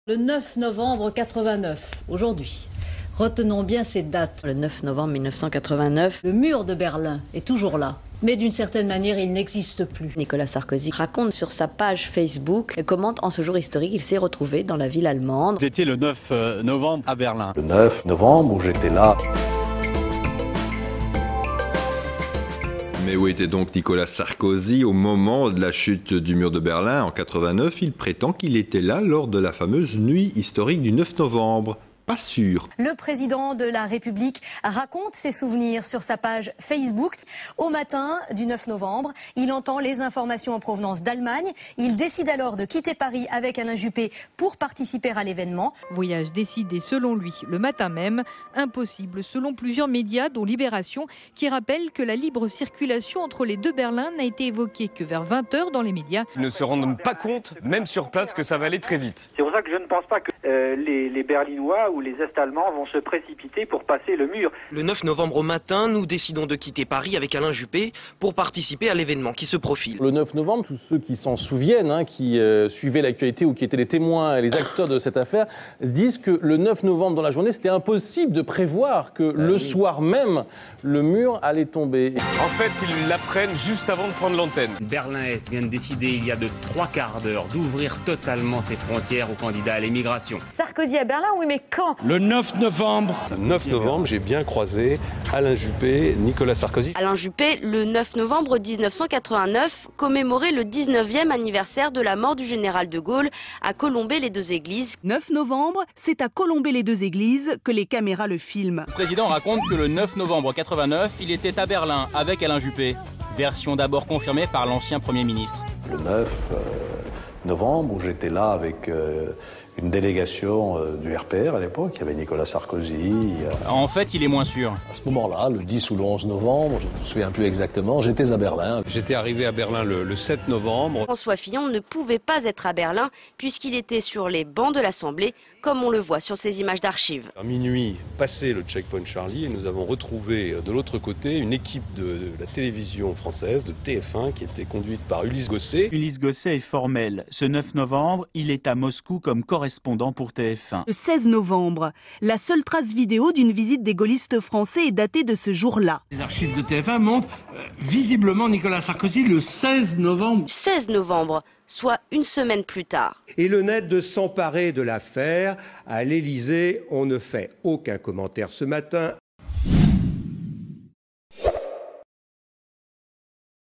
Le 9 novembre 89, aujourd'hui. Retenons bien cette date. Le 9 novembre 1989. Le mur de Berlin est toujours là. Mais d'une certaine manière, il n'existe plus. Nicolas Sarkozy raconte sur sa page Facebook et commente en ce jour historique il s'est retrouvé dans la ville allemande. Vous étiez le 9 novembre à Berlin. Le 9 novembre où j'étais là. Mais où était donc Nicolas Sarkozy au moment de la chute du mur de Berlin en 89? Il prétend qu'il était là lors de la fameuse nuit historique du 9 novembre. Pas sûr. Le président de la République raconte ses souvenirs sur sa page Facebook. Au matin du 9 novembre, il entend les informations en provenance d'Allemagne. Il décide alors de quitter Paris avec Alain Juppé pour participer à l'événement. Voyage décidé selon lui le matin même, impossible selon plusieurs médias dont Libération qui rappelle que la libre circulation entre les deux Berlins n'a été évoquée que vers 20h dans les médias. Ils ne se rendent pas compte, même sur place, que ça va aller très vite. C'est pour ça que je ne pense pas que les Berlinois ou les Est-Allemands vont se précipiter pour passer le mur. Le 9 novembre au matin, nous décidons de quitter Paris avec Alain Juppé pour participer à l'événement qui se profile. Le 9 novembre, tous ceux qui s'en souviennent, qui suivaient l'actualité ou qui étaient les témoins et les acteurs de cette affaire, disent que le 9 novembre dans la journée, c'était impossible de prévoir que le soir même, le mur allait tomber. En fait, ils l'apprennent juste avant de prendre l'antenne. Berlin-Est vient de décider il y a de 3/4 d'heure d'ouvrir totalement ses frontières aux candidats à l'émigration. Sarkozy à Berlin, oui, mais quand ? Le 9 novembre. Le 9 novembre, j'ai bien croisé Alain Juppé, Nicolas Sarkozy. Alain Juppé, le 9 novembre 1989, commémorait le 19e anniversaire de la mort du général de Gaulle à Colombey-les-Deux-Églises. 9 novembre, c'est à Colombey-les-Deux-Églises que les caméras le filment. Le président raconte que le 9 novembre 89, il était à Berlin avec Alain Juppé. Version d'abord confirmée par l'ancien Premier ministre. Le 9 novembre, où j'étais là avec une délégation du RPR à l'époque. Il y avait Nicolas Sarkozy. En fait, il est moins sûr. À ce moment-là, le 10 ou le 11 novembre, je ne me souviens plus exactement, j'étais à Berlin. J'étais arrivé à Berlin le 7 novembre. François Fillon ne pouvait pas être à Berlin puisqu'il était sur les bancs de l'Assemblée, comme on le voit sur ces images d'archives. À minuit, passé le checkpoint Charlie, et nous avons retrouvé de l'autre côté une équipe de la télévision française, de TF1, qui était conduite par Ulysse Gosset. Ulysse Gosset est formel. Ce 9 novembre, il est à Moscou comme correspondant pour TF1. Le 16 novembre, la seule trace vidéo d'une visite des gaullistes français est datée de ce jour-là. Les archives de TF1 montrent visiblement Nicolas Sarkozy le 16 novembre. 16 novembre. Soit une semaine plus tard. Et le net de s'emparer de l'affaire. À l'Élysée, on ne fait aucun commentaire ce matin.